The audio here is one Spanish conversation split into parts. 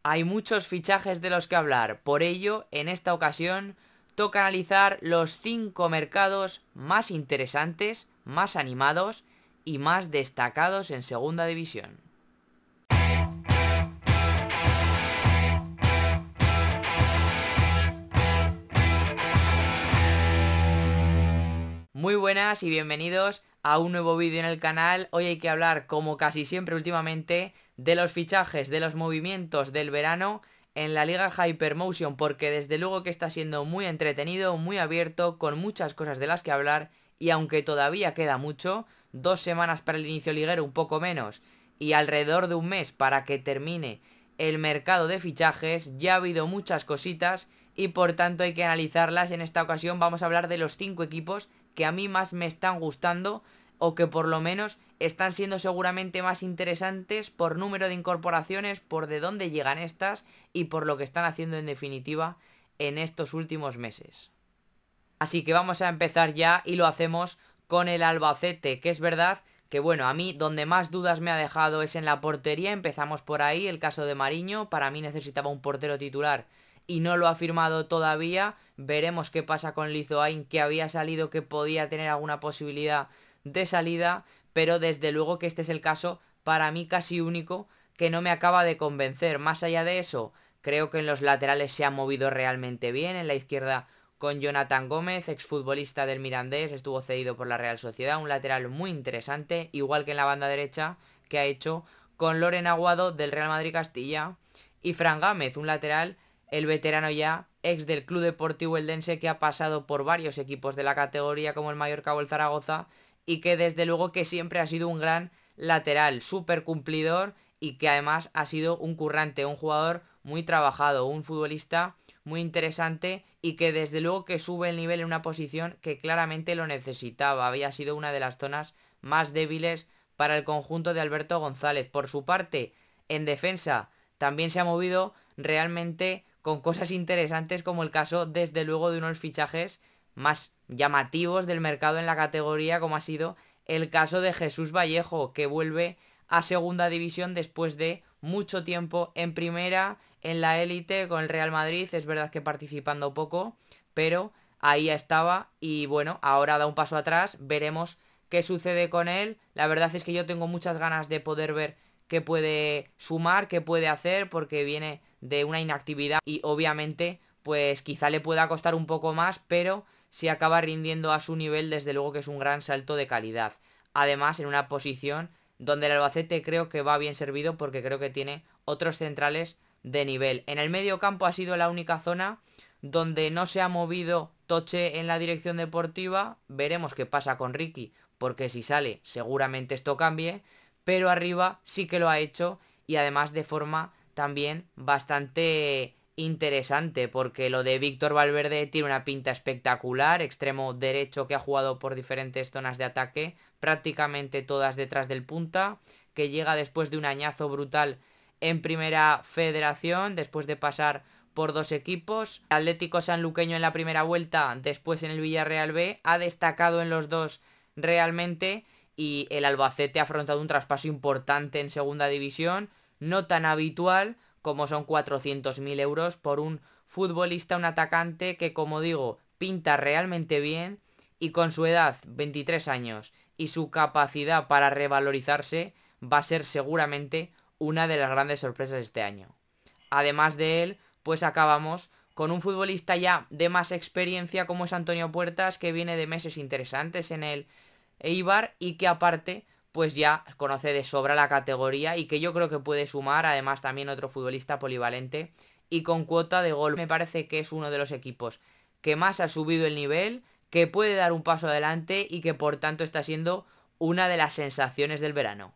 Hay muchos fichajes de los que hablar, por ello, en esta ocasión, toca analizar los 5 mercados más interesantes, más animados y más destacados en Segunda División. Muy buenas y bienvenidos a un nuevo vídeo en el canal. Hoy hay que hablar, como casi siempre últimamente, de los fichajes, de los movimientos del verano en la Liga Hypermotion, porque desde luego que está siendo muy entretenido, muy abierto, con muchas cosas de las que hablar, y aunque todavía queda mucho, 2 semanas para el inicio liguero, un poco menos, y alrededor de un mes para que termine el mercado de fichajes, ya ha habido muchas cositas y por tanto hay que analizarlas. En esta ocasión vamos a hablar de los 5 equipos que a mí más me están gustando, o que por lo menos están siendo seguramente más interesantes por número de incorporaciones, por de dónde llegan estas y por lo que están haciendo en definitiva en estos últimos meses. Así que vamos a empezar ya y lo hacemos con el Albacete, que es verdad que bueno, a mí donde más dudas me ha dejado es en la portería. Empezamos por ahí, el caso de Mariño. Para mí necesitaba un portero titular y no lo ha firmado todavía. Veremos qué pasa con Lizoain, que había salido, que podía tener alguna posibilidad de salida, pero desde luego que este es el caso para mí casi único que no me acaba de convencer. Más allá de eso, creo que en los laterales se ha movido realmente bien. En la izquierda con Jonathan Gómez, exfutbolista del Mirandés, estuvo cedido por la Real Sociedad, un lateral muy interesante, igual que en la banda derecha que ha hecho con Loren Aguado del Real Madrid Castilla, y Fran Gámez, un lateral, el veterano ya, ex del Club Deportivo Eldense, que ha pasado por varios equipos de la categoría como el Mallorca o el Zaragoza, y que desde luego que siempre ha sido un gran lateral, súper cumplidor, y que además ha sido un currante, un jugador muy trabajado, un futbolista muy interesante, y que desde luego que sube el nivel en una posición que claramente lo necesitaba. Había sido una de las zonas más débiles para el conjunto de Alberto González. Por su parte, en defensa también se ha movido realmente con cosas interesantes, como el caso desde luego de unos fichajes más llamativos del mercado en la categoría, como ha sido el caso de Jesús Vallejo, que vuelve a segunda división después de mucho tiempo en primera, en la élite con el Real Madrid. Es verdad que participando poco, pero ahí estaba, y bueno, ahora da un paso atrás. Veremos qué sucede con él. La verdad es que yo tengo muchas ganas de poder ver qué puede sumar, qué puede hacer, porque viene de una inactividad y obviamente pues quizá le pueda costar un poco más, pero si acaba rindiendo a su nivel, desde luego que es un gran salto de calidad. Además, en una posición donde el Albacete creo que va bien servido, porque creo que tiene otros centrales de nivel. En el medio campo ha sido la única zona donde no se ha movido Toche en la dirección deportiva. Veremos qué pasa con Ricky, porque si sale seguramente esto cambie, pero arriba sí que lo ha hecho, y además de forma también bastante interesante, porque lo de Víctor Valverde tiene una pinta espectacular. Extremo derecho que ha jugado por diferentes zonas de ataque, prácticamente todas detrás del punta, que llega después de un añazo brutal en Primera Federación, después de pasar por 2 equipos. Atlético Sanluqueño en la primera vuelta, después en el Villarreal B, ha destacado en los dos realmente, y el Albacete ha afrontado un traspaso importante en segunda división, no tan habitual, como son 400.000 euros por un futbolista, un atacante que, como digo, pinta realmente bien, y con su edad, 23 años, y su capacidad para revalorizarse, va a ser seguramente una de las grandes sorpresas de este año. Además de él, pues acabamos con un futbolista ya de más experiencia como es Antonio Puertas, que viene de meses interesantes en el Eibar y que aparte pues ya conoce de sobra la categoría, y que yo creo que puede sumar. Además también otro futbolista polivalente y con cuota de gol. Me parece que es uno de los equipos que más ha subido el nivel, que puede dar un paso adelante y que por tanto está siendo una de las sensaciones del verano.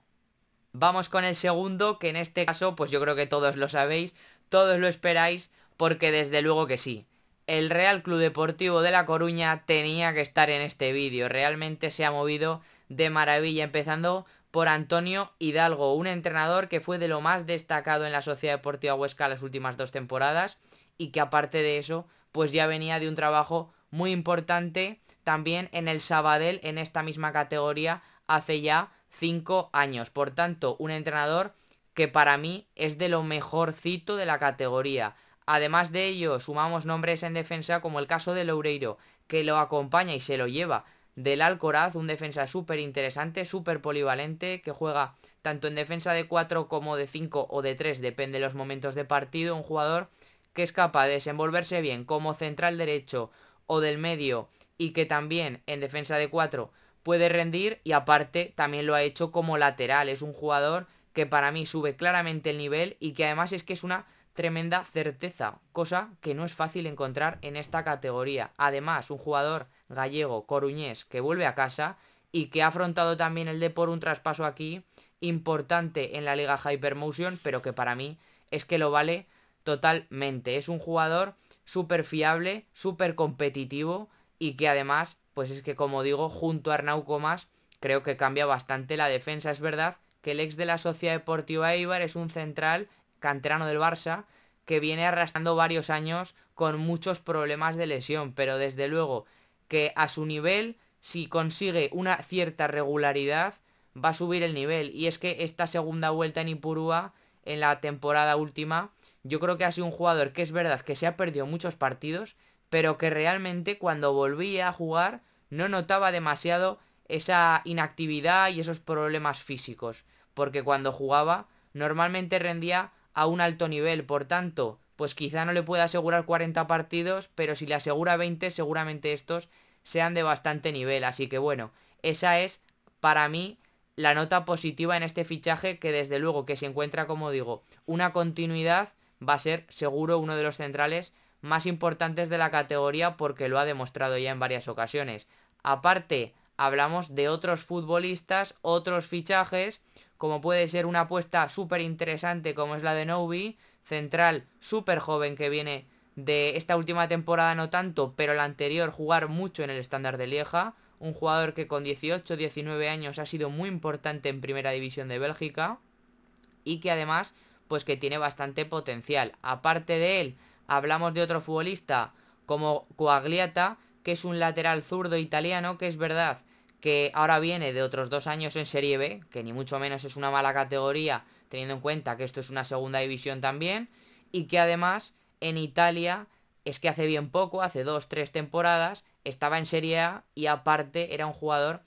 Vamos con el segundo, que en este caso pues yo creo que todos lo sabéis, todos lo esperáis, porque desde luego que sí. El Real Club Deportivo de La Coruña tenía que estar en este vídeo. Realmente se ha movido de maravilla, empezando por Antonio Hidalgo, un entrenador que fue de lo más destacado en la Sociedad Deportiva Huesca las últimas 2 temporadas, y que aparte de eso pues ya venía de un trabajo muy importante también en el Sabadell, en esta misma categoría, hace ya 5 años. Por tanto, un entrenador que para mí es de lo mejorcito de la categoría. Además de ello, sumamos nombres en defensa como el caso de Loureiro, que lo acompaña y se lo lleva del Alcoraz, un defensa súper interesante, súper polivalente, que juega tanto en defensa de 4 como de 5 o de 3, depende de los momentos de partido, un jugador que es capaz de desenvolverse bien como central derecho o del medio y que también en defensa de 4 puede rendir y aparte también lo ha hecho como lateral, es un jugador que para mí sube claramente el nivel y que además es que es una tremenda certeza, cosa que no es fácil encontrar en esta categoría. Además, un jugador gallego, coruñés, que vuelve a casa y que ha afrontado también el Depor un traspaso aquí importante en la Liga Hypermotion, pero que para mí es que lo vale totalmente. Es un jugador súper fiable, súper competitivo y que además, pues es que como digo, junto a Arnau Comas, creo que cambia bastante la defensa. Es verdad que el ex de la Sociedad Deportiva Eibar es un central canterano del Barça que viene arrastrando varios años con muchos problemas de lesión, pero desde luego que a su nivel, si consigue una cierta regularidad, va a subir el nivel. Y es que esta segunda vuelta en Ipurúa, en la temporada última, yo creo que ha sido un jugador que es verdad que se ha perdido muchos partidos, pero que realmente cuando volvía a jugar no notaba demasiado esa inactividad y esos problemas físicos, porque cuando jugaba normalmente rendía a un alto nivel, por tanto, pues quizá no le pueda asegurar 40 partidos, pero si le asegura 20, seguramente estos sean de bastante nivel, así que bueno, esa es para mí la nota positiva en este fichaje, que desde luego que se encuentra, como digo, una continuidad, va a ser seguro uno de los centrales más importantes de la categoría porque lo ha demostrado ya en varias ocasiones. Aparte, hablamos de otros futbolistas, otros fichajes, como puede ser una apuesta súper interesante como es la de Novi, central súper joven que viene de esta última temporada no tanto, pero la anterior jugar mucho en el Standard de Lieja, un jugador que con 18, 19 años ha sido muy importante en Primera División de Bélgica y que además pues que tiene bastante potencial. Aparte de él, hablamos de otro futbolista como Coagliata, que es un lateral zurdo italiano, que es verdad que ahora viene de otros 2 años en Serie B, que ni mucho menos es una mala categoría, teniendo en cuenta que esto es una segunda división también, y que además en Italia es que hace bien poco, hace 2, 3 temporadas, estaba en Serie A y aparte era un jugador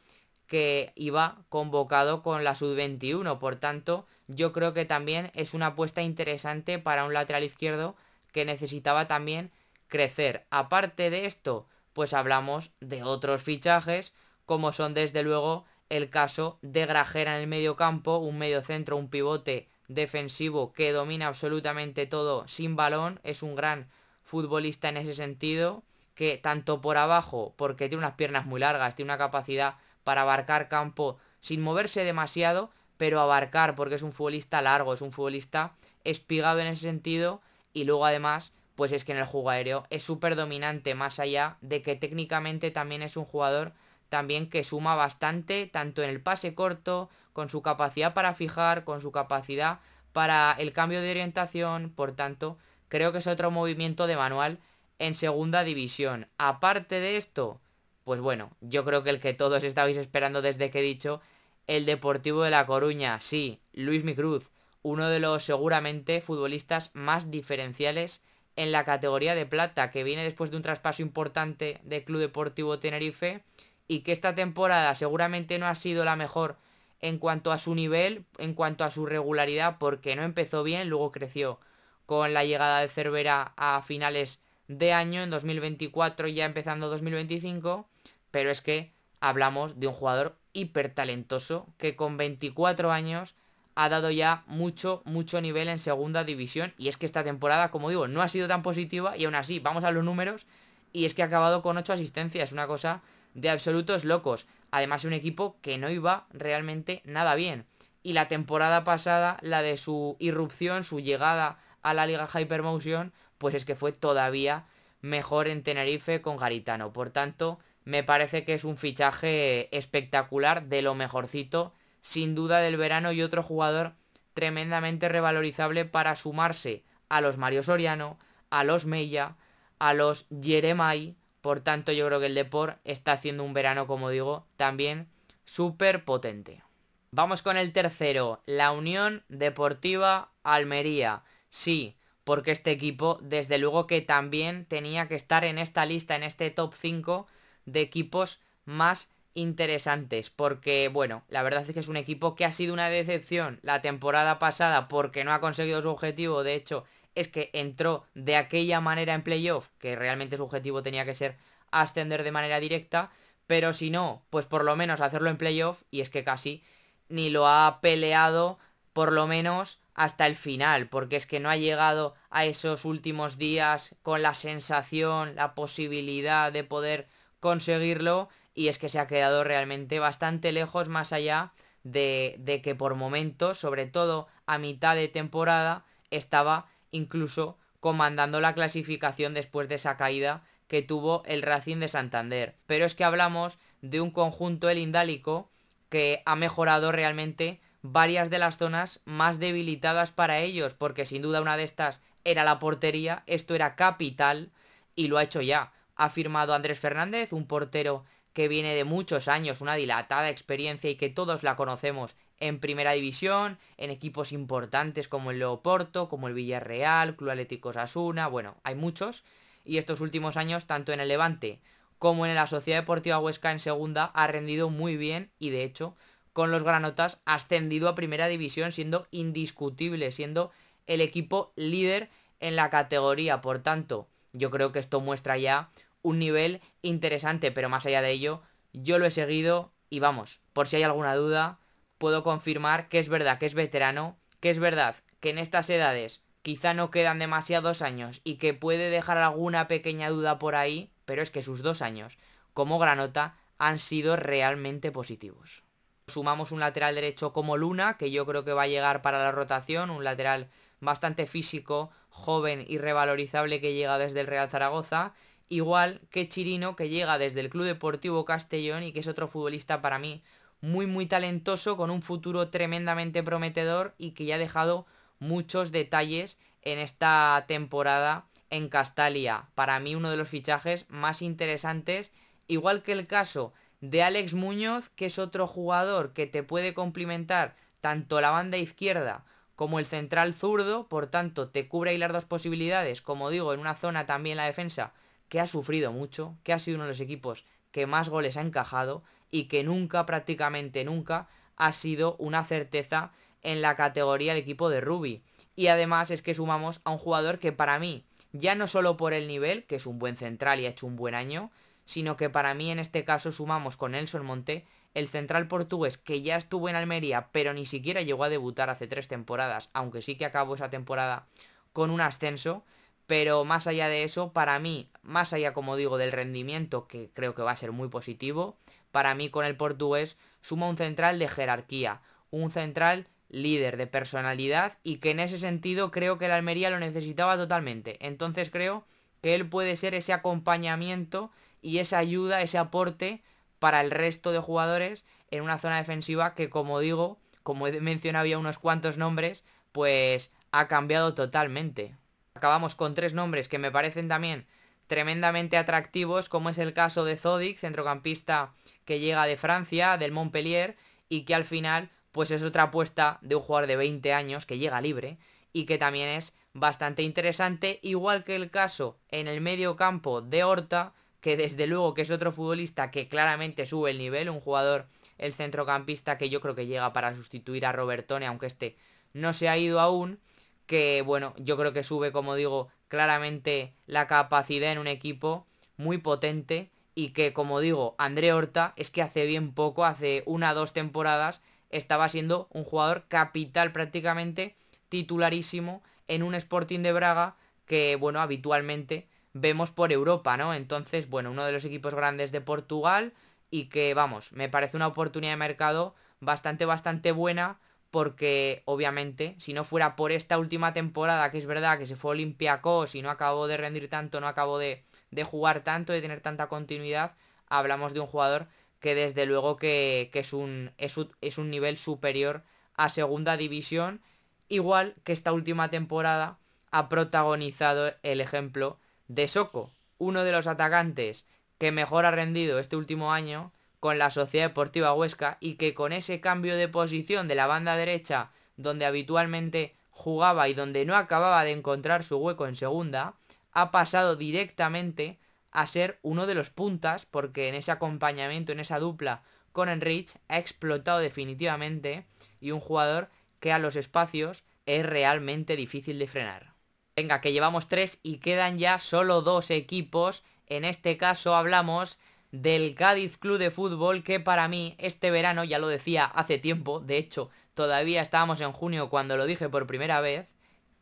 que iba convocado con la sub-21, por tanto yo creo que también es una apuesta interesante para un lateral izquierdo que necesitaba también crecer. Aparte de esto, pues hablamos de otros fichajes, como son desde luego el caso de Grajera en el medio campo, un medio centro, un pivote defensivo que domina absolutamente todo sin balón, es un gran futbolista en ese sentido, que tanto por abajo, porque tiene unas piernas muy largas, tiene una capacidad para abarcar campo sin moverse demasiado, pero abarcar porque es un futbolista largo, es un futbolista espigado en ese sentido y luego además pues es que en el juego aéreo es súper dominante, más allá de que técnicamente también es un jugador también que suma bastante, tanto en el pase corto, con su capacidad para fijar, con su capacidad para el cambio de orientación, por tanto, creo que es otro movimiento de manual en segunda división. Aparte de esto, pues bueno, yo creo que el que todos estabais esperando desde que he dicho, el Deportivo de La Coruña, sí, Luis Micruz, uno de los seguramente futbolistas más diferenciales en la categoría de plata, que viene después de un traspaso importante de Club Deportivo Tenerife y que esta temporada seguramente no ha sido la mejor en cuanto a su nivel, en cuanto a su regularidad, porque no empezó bien, luego creció con la llegada de Cervera a finales de año, en 2024 ya empezando 2025, pero es que hablamos de un jugador hiper talentoso que con 24 años ha dado ya mucho, mucho nivel en segunda división. Y es que esta temporada, como digo, no ha sido tan positiva y aún así, vamos a los números, y es que ha acabado con 8 asistencias, una cosa de absolutos locos. Además, un equipo que no iba realmente nada bien. Y la temporada pasada, la de su irrupción, su llegada a la Liga Hypermotion, pues es que fue todavía mejor en Tenerife con Garitano. Por tanto, me parece que es un fichaje espectacular, de lo mejorcito, sin duda del verano, y otro jugador tremendamente revalorizable para sumarse a los Mario Soriano, a los Mella, a los Jeremai. Por tanto, yo creo que el Depor está haciendo un verano, como digo, también súper potente. Vamos con el tercero, la Unión Deportiva Almería. Sí, porque este equipo, desde luego que también tenía que estar en esta lista, en este top 5 de equipos más interesantes. Porque, bueno, la verdad es que es un equipo que ha sido una decepción la temporada pasada porque no ha conseguido su objetivo. De hecho, es que entró de aquella manera en playoff, que realmente su objetivo tenía que ser ascender de manera directa. Pero si no, pues por lo menos hacerlo en playoff, y es que casi ni lo ha peleado por lo menos hasta el final, porque es que no ha llegado a esos últimos días con la sensación, la posibilidad de poder conseguirlo, y es que se ha quedado realmente bastante lejos, más allá de que por momentos, sobre todo a mitad de temporada, estaba incluso comandando la clasificación después de esa caída que tuvo el Racing de Santander. Pero es que hablamos de un conjunto, el indálico, que ha mejorado realmente varias de las zonas más debilitadas para ellos, porque sin duda una de estas era la portería, esto era capital y lo ha hecho ya. Ha firmado Andrés Fernández, un portero que viene de muchos años, una dilatada experiencia y que todos la conocemos en primera división, en equipos importantes como el Oporto, como el Villarreal, Club Atlético Osasuna, bueno, hay muchos, y estos últimos años, tanto en el Levante como en la Sociedad Deportiva Huesca en segunda, ha rendido muy bien y de hecho con los granotas ha ascendido a primera división siendo indiscutible, siendo el equipo líder en la categoría. Por tanto, yo creo que esto muestra ya un nivel interesante, pero más allá de ello, yo lo he seguido y vamos, por si hay alguna duda, puedo confirmar que es verdad que es veterano, que es verdad que en estas edades quizá no quedan demasiados años y que puede dejar alguna pequeña duda por ahí, pero es que sus 2 años como granota han sido realmente positivos. Sumamos un lateral derecho como Luna, que yo creo que va a llegar para la rotación, un lateral bastante físico, joven y revalorizable que llega desde el Real Zaragoza, igual que Chirino, que llega desde el Club Deportivo Castellón y que es otro futbolista para mí muy talentoso, con un futuro tremendamente prometedor y que ya ha dejado muchos detalles en esta temporada en Castalia. Para mí uno de los fichajes más interesantes, igual que el caso de Alex Muñoz, que es otro jugador que te puede complementar tanto la banda izquierda como el central zurdo, por tanto te cubre ahí las dos posibilidades, como digo, en una zona también la defensa que ha sufrido mucho, que ha sido uno de los equipos que más goles ha encajado y que nunca, prácticamente nunca, ha sido una certeza en la categoría del equipo de Rubi. Y además es que sumamos a un jugador que para mí, ya no solo por el nivel, que es un buen central y ha hecho un buen año, sino que para mí en este caso sumamos con Nelson Monte, el central portugués que ya estuvo en Almería, pero ni siquiera llegó a debutar hace 3 temporadas, aunque sí que acabó esa temporada con un ascenso. Pero más allá de eso, para mí, más allá, como digo, del rendimiento, que creo que va a ser muy positivo, para mí con el portugués suma un central de jerarquía, un central líder, de personalidad, y que en ese sentido creo que el Almería lo necesitaba totalmente. Entonces creo que él puede ser ese acompañamiento y esa ayuda, ese aporte para el resto de jugadores en una zona defensiva que, como digo, como he mencionado ya unos cuantos nombres, pues ha cambiado totalmente. Acabamos con 3 nombres que me parecen también tremendamente atractivos, como es el caso de Zodic, centrocampista que llega de Francia, del Montpellier, y que al final pues es otra apuesta de un jugador de 20 años que llega libre y que también es bastante interesante, igual que el caso en el medio campo de Horta, que desde luego que es otro futbolista que claramente sube el nivel, un jugador, el centrocampista, que yo creo que llega para sustituir a Robertone, aunque este no se ha ido aún, que bueno, yo creo que sube, como digo, claramente la capacidad en un equipo muy potente y que, como digo, André Horta es que hace bien poco, hace 1 o 2 temporadas, estaba siendo un jugador capital prácticamente, titularísimo en un Sporting de Braga que, bueno, habitualmente vemos por Europa, ¿no? Entonces, bueno, uno de los equipos grandes de Portugal y que, vamos, me parece una oportunidad de mercado bastante buena porque, obviamente, si no fuera por esta última temporada, que es verdad que se fue Olympiacos y no acabó de rendir tanto, no acabó de jugar tanto, de tener tanta continuidad, hablamos de un jugador que desde luego que es un nivel superior a segunda división, igual que esta última temporada ha protagonizado el ejemplo de Soko, uno de los atacantes que mejor ha rendido este último año, con la Sociedad Deportiva Huesca y que con ese cambio de posición de la banda derecha donde habitualmente jugaba y donde no acababa de encontrar su hueco en segunda, ha pasado directamente a ser uno de los puntas porque en ese acompañamiento, en esa dupla con Enrich ha explotado definitivamente y un jugador que a los espacios es realmente difícil de frenar. Venga, que llevamos 3 y quedan ya solo 2 equipos. En este caso hablamos del Cádiz Club de Fútbol, que para mí este verano, ya lo decía hace tiempo, de hecho todavía estábamos en junio cuando lo dije por primera vez,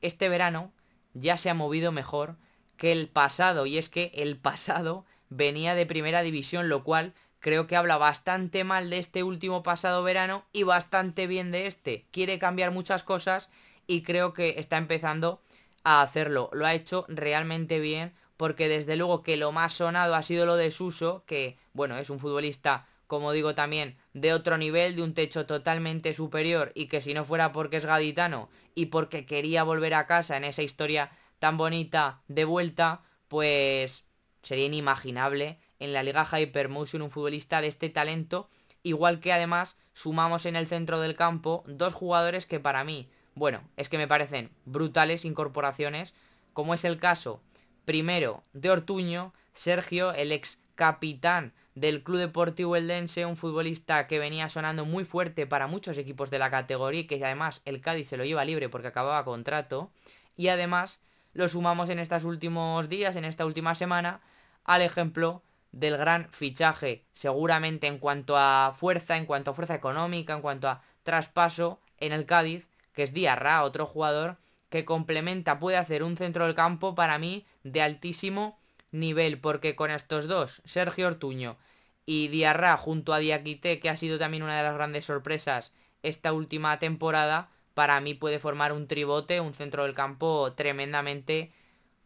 este verano ya se ha movido mejor que el pasado, y es que el pasado venía de primera división, lo cual creo que habla bastante mal de este último pasado verano y bastante bien de este. Quiere cambiar muchas cosas y creo que está empezando a hacerlo. Lo ha hecho realmente bien porque desde luego que lo más sonado ha sido lo de Suso, que bueno, es un futbolista, como digo también, de otro nivel, de un techo totalmente superior y que si no fuera porque es gaditano y porque quería volver a casa en esa historia tan bonita de vuelta, pues sería inimaginable en la Liga Hypermotion un futbolista de este talento, igual que además sumamos en el centro del campo 2 jugadores que para mí, bueno, es que me parecen brutales incorporaciones, como es el caso, primero, de Ortuño, Sergio, el ex capitán del Club Deportivo Eldense, un futbolista que venía sonando muy fuerte para muchos equipos de la categoría y que además el Cádiz se lo lleva libre porque acababa contrato, y además lo sumamos en estos últimos días, en esta última semana, al ejemplo del gran fichaje, seguramente en cuanto a fuerza económica, en cuanto a traspaso en el Cádiz, que es Diarra, otro jugador que complementa, puede hacer un centro del campo para mí de altísimo nivel, porque con estos dos, Sergio Ortuño y Diarra junto a Diakité, que ha sido también una de las grandes sorpresas esta última temporada, para mí puede formar un tribote, un centro del campo tremendamente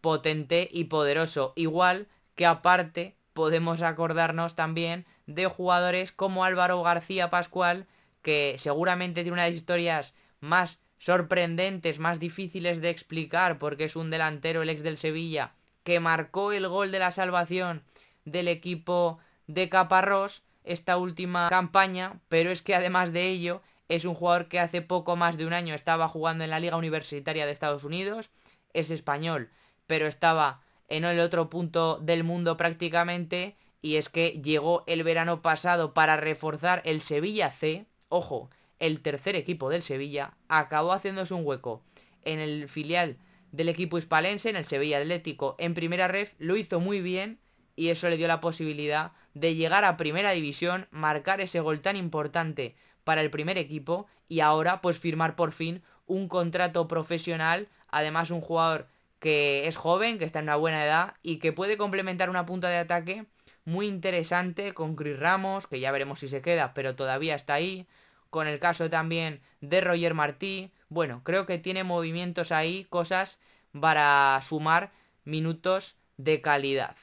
potente y poderoso. Igual que aparte podemos acordarnos también de jugadores como Álvaro García Pascual, que seguramente tiene una de las historias más sorprendentes, más difíciles de explicar, porque es un delantero, el ex del Sevilla, que marcó el gol de la salvación del equipo de Caparrós esta última campaña, pero es que además de ello es un jugador que hace poco más de un año estaba jugando en la Liga Universitaria de Estados Unidos, es español, pero estaba en el otro punto del mundo prácticamente, y es que llegó el verano pasado para reforzar el Sevilla C, ojo, el tercer equipo del Sevilla, acabó haciéndose un hueco en el filial del equipo hispalense, en el Sevilla Atlético, en primera ref, lo hizo muy bien y eso le dio la posibilidad de llegar a primera división, marcar ese gol tan importante para el primer equipo y ahora pues firmar por fin un contrato profesional, además un jugador que es joven, que está en una buena edad y que puede complementar una punta de ataque muy interesante con Chris Ramos, que ya veremos si se queda, pero todavía está ahí, con el caso también de Roger Martí. Bueno, creo que tiene movimientos ahí, cosas para sumar minutos de calidad.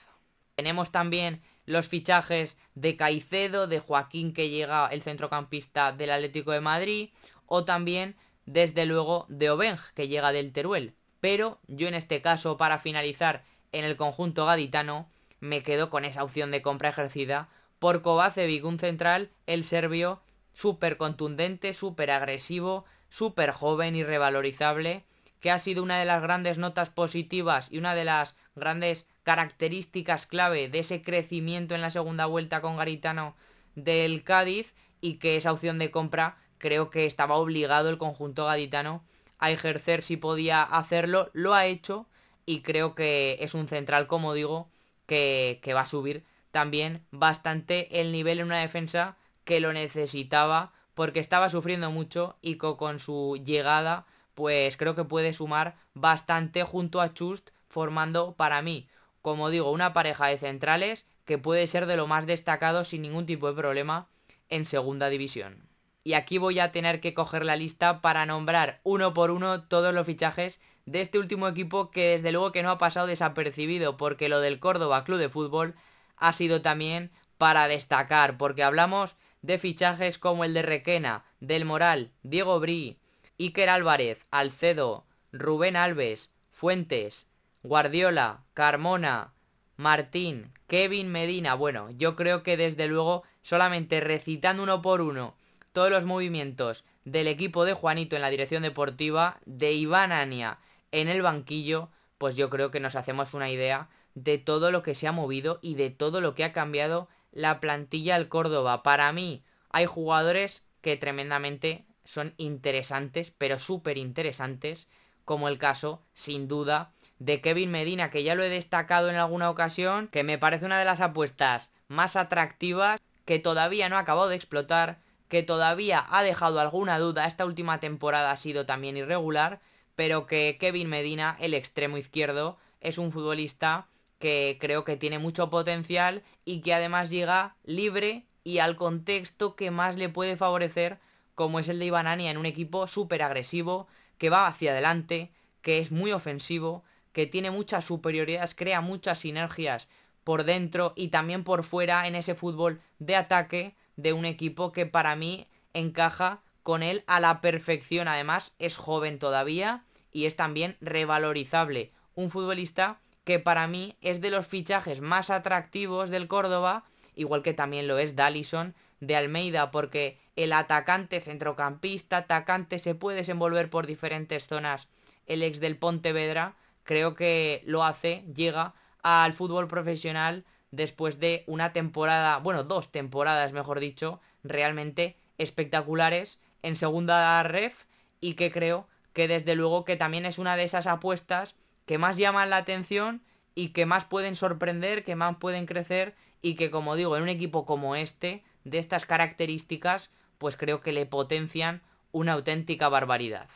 Tenemos también los fichajes de Caicedo, de Joaquín, que llega el centrocampista del Atlético de Madrid, o también, desde luego, de Obeng, que llega del Teruel. Pero yo en este caso, para finalizar en el conjunto gaditano, me quedo con esa opción de compra ejercida por Kovacevic, un central, el serbio, súper contundente, súper agresivo, súper joven y revalorizable, que ha sido una de las grandes notas positivas y una de las grandes características clave de ese crecimiento en la segunda vuelta con Garitano del Cádiz, y que esa opción de compra creo que estaba obligado el conjunto gaditano a ejercer si podía hacerlo, lo ha hecho y creo que es un central, como digo, que va a subir también bastante el nivel en una defensa que lo necesitaba porque estaba sufriendo mucho y con su llegada pues creo que puede sumar bastante junto a Chust, formando para mí, como digo, una pareja de centrales que puede ser de lo más destacado sin ningún tipo de problema en segunda división. Y aquí voy a tener que coger la lista para nombrar uno por uno todos los fichajes de este último equipo, que desde luego que no ha pasado desapercibido, porque lo del Córdoba Club de Fútbol ha sido también para destacar, porque hablamos de fichajes como el de Requena, Del Moral, Diego Brí, Iker Álvarez, Alcedo, Rubén Alves, Fuentes, Guardiola, Carmona, Martín, Kevin Medina. Bueno, yo creo que desde luego solamente recitando uno por uno todos los movimientos del equipo de Juanito en la dirección deportiva, de Iván Ania en el banquillo, pues yo creo que nos hacemos una idea de todo lo que se ha movido y de todo lo que ha cambiado la plantilla del Córdoba. Para mí hay jugadores que tremendamente son interesantes, pero súper interesantes, como el caso, sin duda, de Kevin Medina, que ya lo he destacado en alguna ocasión, que me parece una de las apuestas más atractivas, que todavía no ha acabado de explotar, que todavía ha dejado alguna duda. Esta última temporada ha sido también irregular, pero que Kevin Medina, el extremo izquierdo, es un futbolista que creo que tiene mucho potencial y que además llega libre y al contexto que más le puede favorecer, como es el de Iván Ania, en un equipo súper agresivo, que va hacia adelante, que es muy ofensivo, que tiene muchas superioridades, crea muchas sinergias por dentro y también por fuera en ese fútbol de ataque de un equipo que para mí encaja con él a la perfección. Además es joven todavía y es también revalorizable. Un futbolista que para mí es de los fichajes más atractivos del Córdoba, igual que también lo es Dallison de Almeida, porque el atacante centrocampista, atacante, se puede desenvolver por diferentes zonas. El ex del Pontevedra creo que lo hace, llega al fútbol profesional después de una temporada, bueno, 2 temporadas mejor dicho, realmente espectaculares en segunda ref, y que creo que desde luego que también es una de esas apuestas que más llaman la atención y que más pueden sorprender, que más pueden crecer, y que, como digo, en un equipo como este, de estas características, pues creo que le potencian una auténtica barbaridad.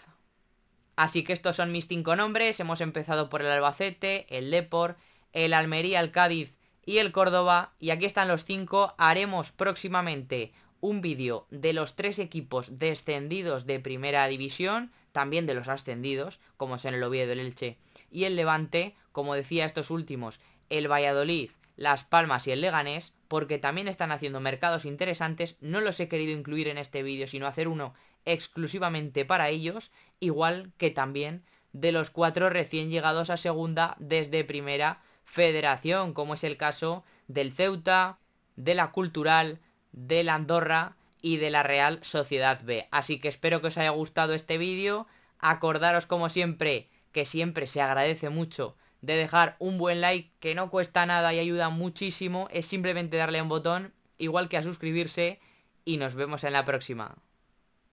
Así que estos son mis 5 nombres. Hemos empezado por el Albacete, el Depor, el Almería, el Cádiz y el Córdoba. Y aquí están los 5. Haremos próximamente un vídeo de los 3 equipos descendidos de primera división, también de los ascendidos, como son el Oviedo, el Elche y el Levante. Como decía, estos últimos, el Valladolid, Las Palmas y el Leganés, porque también están haciendo mercados interesantes. No los he querido incluir en este vídeo, sino hacer uno exclusivamente para ellos, igual que también de los 4 recién llegados a segunda desde primera federación, como es el caso del Ceuta, de la Cultural, de la Andorra y de la Real Sociedad B. Así que espero que os haya gustado este vídeo. Acordaros, como siempre, que siempre se agradece mucho de dejar un buen like, que no cuesta nada y ayuda muchísimo. Es simplemente darle a un botón, igual que a suscribirse, y nos vemos en la próxima.